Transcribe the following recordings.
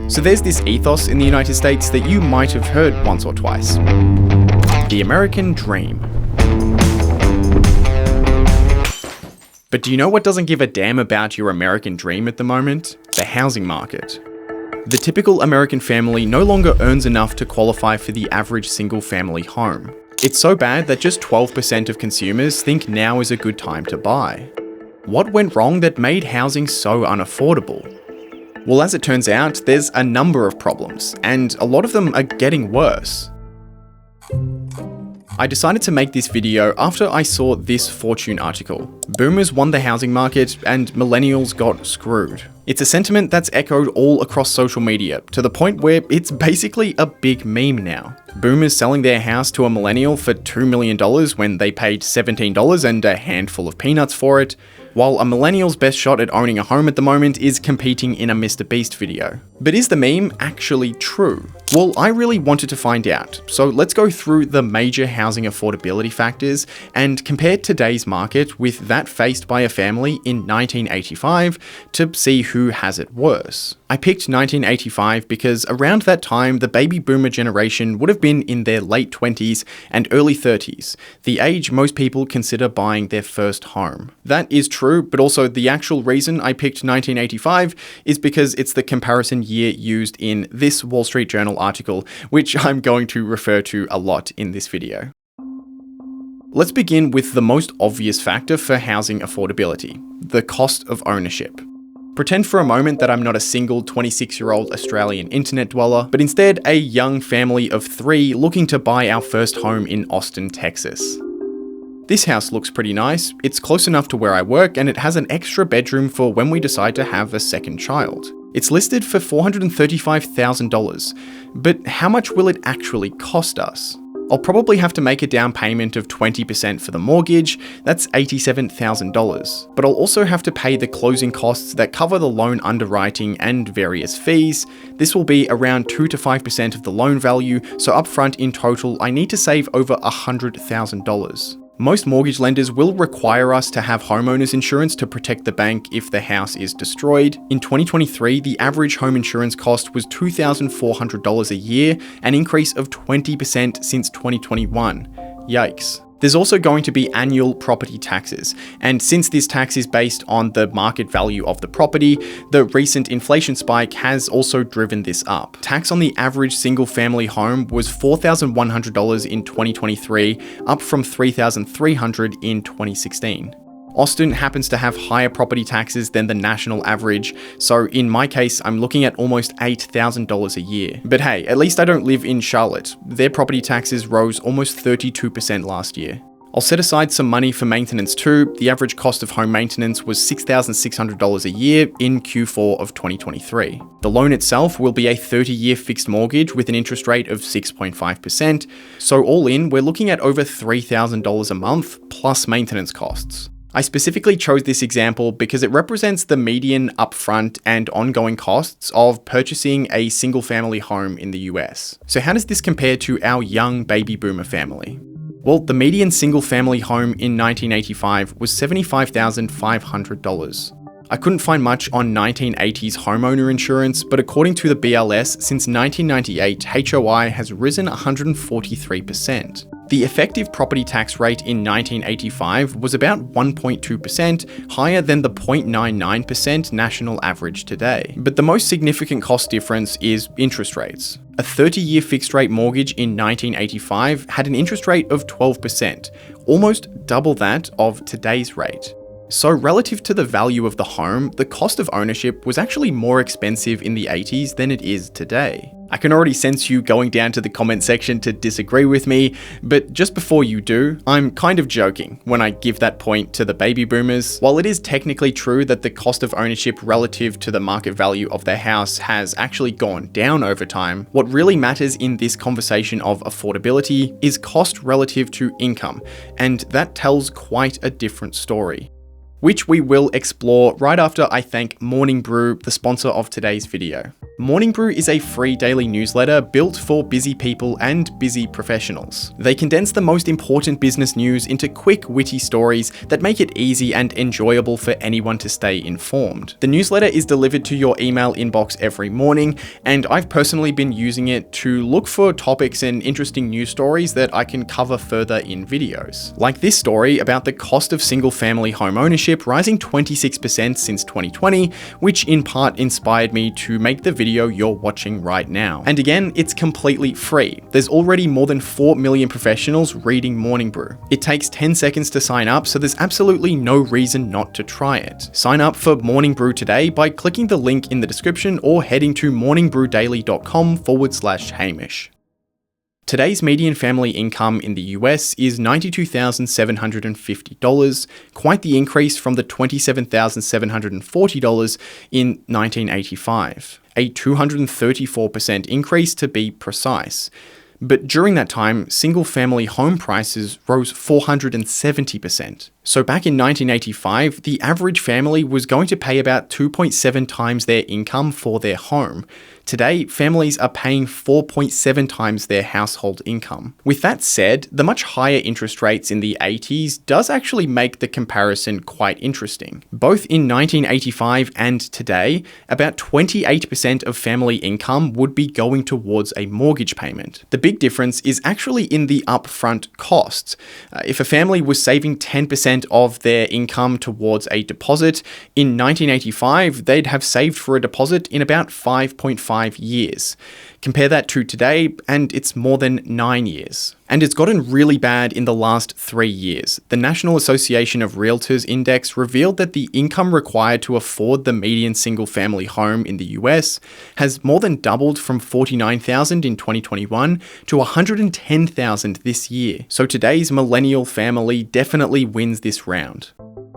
So there's this ethos in the United States that you might have heard once or twice. The American dream. But do you know what doesn't give a damn about your American dream at the moment? The housing market. The typical American family no longer earns enough to qualify for the average single-family home. It's so bad that just 12% of consumers think now is a good time to buy. What went wrong that made housing so unaffordable? Well, as it turns out, there's a number of problems, and a lot of them are getting worse. I decided to make this video after I saw this Fortune article. Boomers won the housing market and millennials got screwed. It's a sentiment that's echoed all across social media, to the point where it's basically a big meme now. Boomers selling their house to a millennial for $2 million when they paid $17 and a handful of peanuts for it, while a millennial's best shot at owning a home at the moment is competing in a Mr. Beast video. But is the meme actually true? Well, I really wanted to find out, so let's go through the major housing affordability factors and compare today's market with that faced by a family in 1985 to see who has it worse. I picked 1985 because around that time, the baby boomer generation would have been in their late 20s and early 30s, the age most people consider buying their first home. That is true, but also the actual reason I picked 1985 is because it's the comparison year used in this Wall Street Journal article, which I'm going to refer to a lot in this video. Let's begin with the most obvious factor for housing affordability, the cost of ownership. Pretend for a moment that I'm not a single 26-year-old Australian internet dweller, but instead a young family of 3 looking to buy our first home in Austin, Texas. This house looks pretty nice, it's close enough to where I work, and it has an extra bedroom for when we decide to have a second child. It's listed for $435,000, but how much will it actually cost us? I'll probably have to make a down payment of 20% for the mortgage, that's $87,000. But I'll also have to pay the closing costs that cover the loan underwriting and various fees. This will be around 2 to 5% of the loan value, so upfront in total I need to save over $100,000. Most mortgage lenders will require us to have homeowners insurance to protect the bank if the house is destroyed. In 2023, the average home insurance cost was $2,400 a year, an increase of 20% since 2021. Yikes. There's also going to be annual property taxes, and since this tax is based on the market value of the property, the recent inflation spike has also driven this up. Tax on the average single-family home was $4,100 in 2023, up from $3,300 in 2016. Austin happens to have higher property taxes than the national average, so in my case, I'm looking at almost $8,000 a year. But hey, at least I don't live in Charlotte. Their property taxes rose almost 32% last year. I'll set aside some money for maintenance too. The average cost of home maintenance was $6,600 a year in Q4 of 2023. The loan itself will be a 30-year fixed mortgage with an interest rate of 6.5%, so all in, we're looking at over $3,000 a month plus maintenance costs. I specifically chose this example because it represents the median upfront and ongoing costs of purchasing a single-family home in the US. So how does this compare to our young baby boomer family? Well, the median single-family home in 1985 was $75,500. I couldn't find much on 1980s homeowner insurance, but according to the BLS, since 1998, HOI has risen 143%. The effective property tax rate in 1985 was about 1.2%, higher than the 0.99% national average today. But the most significant cost difference is interest rates. A 30-year fixed-rate mortgage in 1985 had an interest rate of 12%, almost double that of today's rate. So relative to the value of the home, the cost of ownership was actually more expensive in the 80s than it is today. I can already sense you going down to the comment section to disagree with me, but just before you do, I'm kind of joking when I give that point to the baby boomers. While it is technically true that the cost of ownership relative to the market value of their house has actually gone down over time, what really matters in this conversation of affordability is cost relative to income, and that tells quite a different story, which we will explore right after I thank Morning Brew, the sponsor of today's video. Morning Brew is a free daily newsletter built for busy people and busy professionals. They condense the most important business news into quick, witty stories that make it easy and enjoyable for anyone to stay informed. The newsletter is delivered to your email inbox every morning, and I've personally been using it to look for topics and interesting news stories that I can cover further in videos. Like this story about the cost of single-family home ownership rising 26% since 2020, which in part inspired me to make the video you're watching right now. And again, it's completely free. There's already more than 4 million professionals reading Morning Brew. It takes 10 seconds to sign up, so there's absolutely no reason not to try it. Sign up for Morning Brew today by clicking the link in the description or heading to morningbrewdaily.com/Hamish. Today's median family income in the US is $92,750, quite the increase from the $27,740 in 1985, a 234% increase to be precise. But during that time, single-family home prices rose 470%. So back in 1985, the average family was going to pay about 2.7 times their income for their home. Today, families are paying 4.7 times their household income. With that said, the much higher interest rates in the 80s does actually make the comparison quite interesting. Both in 1985 and today, about 28% of family income would be going towards a mortgage payment. The big difference is actually in the upfront costs. If a family was saving 10% of their income towards a deposit, in 1985, they'd have saved for a deposit in about 5.5 years. Compare that to today, and it's more than 9 years. And it's gotten really bad in the last 3 years. The National Association of Realtors Index revealed that the income required to afford the median single-family home in the US has more than doubled from $49,000 in 2021 to $110,000 this year. So today's millennial family definitely wins this round.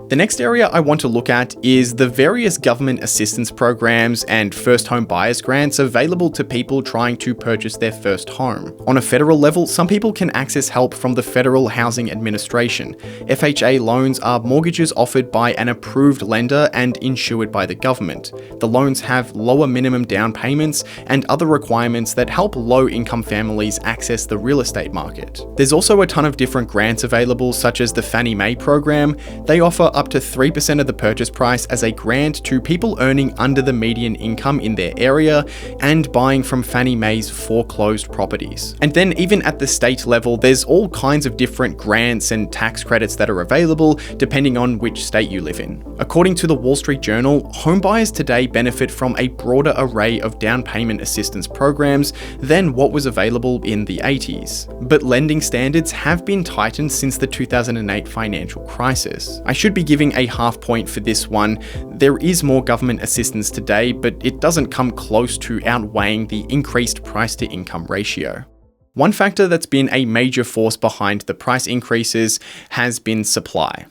The next area I want to look at is the various government assistance programs and first home buyers grants available to people trying to purchase their first home. On a federal level, some people can access help from the Federal Housing Administration. FHA loans are mortgages offered by an approved lender and insured by the government. The loans have lower minimum down payments and other requirements that help low-income families access the real estate market. There's also a ton of different grants available, such as the Fannie Mae program. They offer up to 3% of the purchase price as a grant to people earning under the median income in their area and buying from Fannie Mae's foreclosed properties. And then even at the state level, there's all kinds of different grants and tax credits that are available depending on which state you live in. According to the Wall Street Journal, homebuyers today benefit from a broader array of down payment assistance programs than what was available in the 80s. But lending standards have been tightened since the 2008 financial crisis. I should be giving a half point for this one. There is more government assistance today, but it doesn't come close to outweighing the increased price to income ratio. One factor that's been a major force behind the price increases has been supply.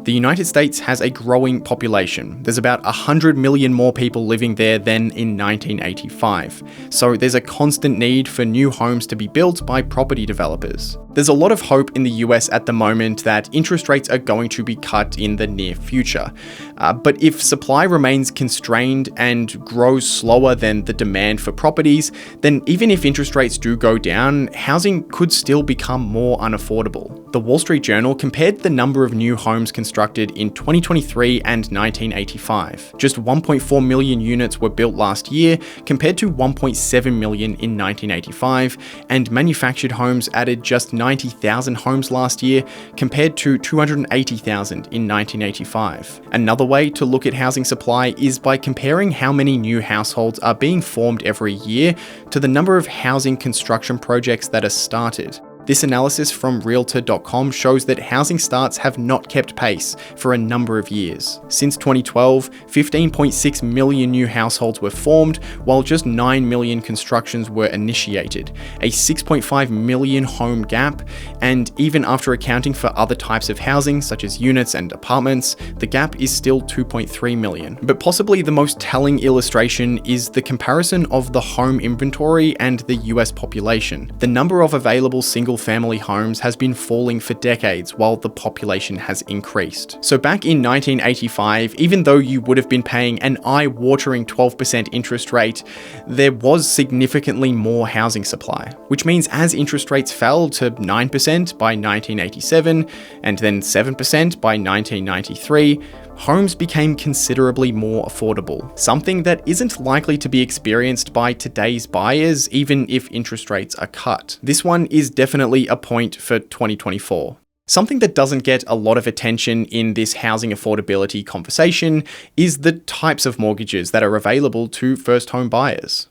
The United States has a growing population. There's about 100 million more people living there than in 1985. So there's a constant need for new homes to be built by property developers. There's a lot of hope in the US at the moment that interest rates are going to be cut in the near future. But if supply remains constrained and grows slower than the demand for properties, then even if interest rates do go down, housing could still become more unaffordable. The Wall Street Journal compared the number of new homes constructed in 2023 and 1985. Just 1.4 million units were built last year compared to 1.7 million in 1985, and manufactured homes added just 90,000 homes last year compared to 280,000 in 1985. Another way to look at housing supply is by comparing how many new households are being formed every year to the number of housing construction projects that are started. This analysis from Realtor.com shows that housing starts have not kept pace for a number of years. Since 2012, 15.6 million new households were formed, while just 9 million constructions were initiated, a 6.5 million home gap, and even after accounting for other types of housing, such as units and apartments, the gap is still 2.3 million. But possibly the most telling illustration is the comparison of the home inventory and the US population. The number of available single single-family homes has been falling for decades while the population has increased. So back in 1985, even though you would have been paying an eye-watering 12% interest rate, there was significantly more housing supply, which means as interest rates fell to 9% by 1987 and then 7% by 1993, homes became considerably more affordable, something that isn't likely to be experienced by today's buyers even if interest rates are cut. This one is definitely a point for 2024. Something that doesn't get a lot of attention in this housing affordability conversation is the types of mortgages that are available to first home buyers.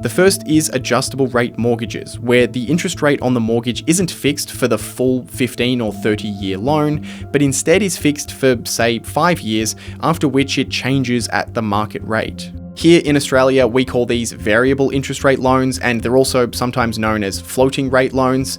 The first is adjustable rate mortgages, where the interest rate on the mortgage isn't fixed for the full 15 or 30-year loan, but instead is fixed for, say, 5 years, after which it changes at the market rate. Here in Australia, we call these variable interest rate loans, and they're also sometimes known as floating rate loans.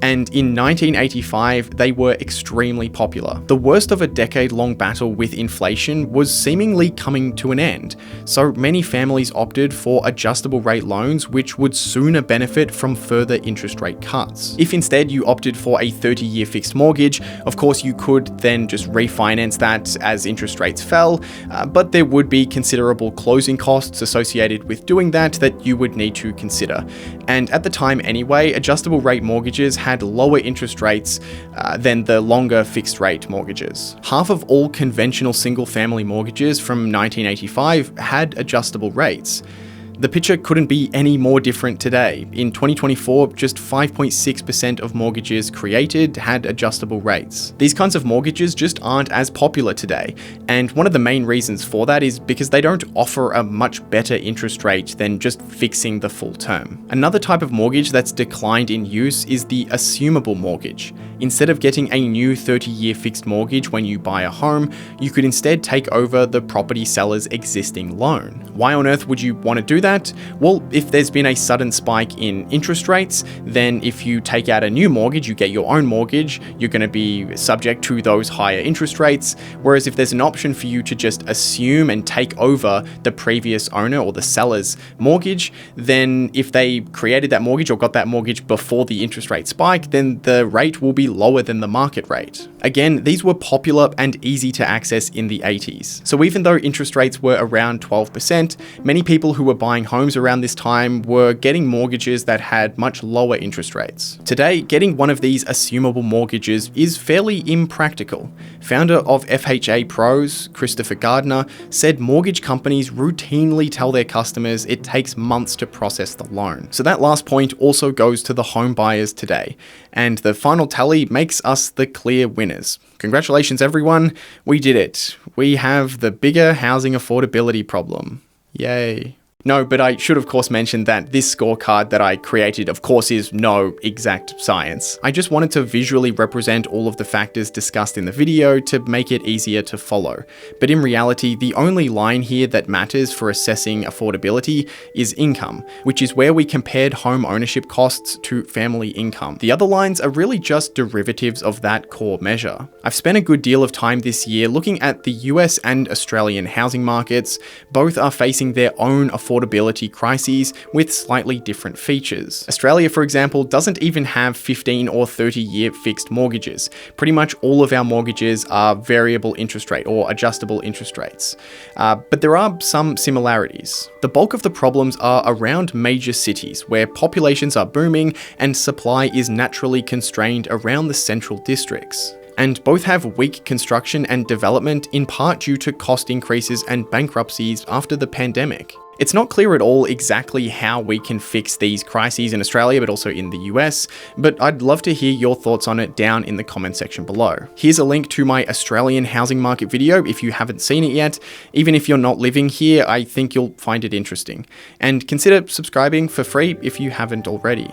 And in 1985, they were extremely popular. The worst of a decade-long battle with inflation was seemingly coming to an end, so many families opted for adjustable rate loans, which would sooner benefit from further interest rate cuts. If instead you opted for a 30-year fixed mortgage, of course you could then just refinance that as interest rates fell, but there would be considerable closing costs associated with doing that you would need to consider. And at the time anyway, adjustable rate mortgages had lower interest rates than the longer fixed rate mortgages. Half of all conventional single-family mortgages from 1985 had adjustable rates. The picture couldn't be any more different today. In 2024, just 5.6% of mortgages created had adjustable rates. These kinds of mortgages just aren't as popular today, and one of the main reasons for that is because they don't offer a much better interest rate than just fixing the full term. Another type of mortgage that's declined in use is the assumable mortgage. Instead of getting a new 30-year fixed mortgage when you buy a home, you could instead take over the property seller's existing loan. Why on earth would you want to do that? Well, if there's been a sudden spike in interest rates, then if you take out a new mortgage, you get your own mortgage, you're going to be subject to those higher interest rates. Whereas if there's an option for you to just assume and take over the previous owner or the seller's mortgage, then if they created that mortgage or got that mortgage before the interest rate spike, then the rate will be lower than the market rate. Again, these were popular and easy to access in the 80s. So even though interest rates were around 12%, many people who were buying homes around this time were getting mortgages that had much lower interest rates. Today, getting one of these assumable mortgages is fairly impractical. Founder of FHA Pros, Christopher Gardner, said mortgage companies routinely tell their customers it takes months to process the loan. So that last point also goes to the home buyers today, and the final tally makes us the clear winners. Congratulations everyone, we did it. We have the bigger housing affordability problem. Yay. No, but I should of course mention that this scorecard that I created of course is no exact science. I just wanted to visually represent all of the factors discussed in the video to make it easier to follow. But in reality, the only line here that matters for assessing affordability is income, which is where we compared home ownership costs to family income. The other lines are really just derivatives of that core measure. I've spent a good deal of time this year looking at the US and Australian housing markets. Both are facing their own affordability crises with slightly different features. Australia, for example, doesn't even have 15 or 30-year fixed mortgages. Pretty much all of our mortgages are variable interest rate or adjustable interest rates. But there are some similarities. The bulk of the problems are around major cities where populations are booming and supply is naturally constrained around the central districts. And both have weak construction and development in part due to cost increases and bankruptcies after the pandemic. It's not clear at all exactly how we can fix these crises in Australia, but also in the US, but I'd love to hear your thoughts on it down in the comment section below. Here's a link to my Australian housing market video if you haven't seen it yet. Even if you're not living here, I think you'll find it interesting. And consider subscribing for free if you haven't already.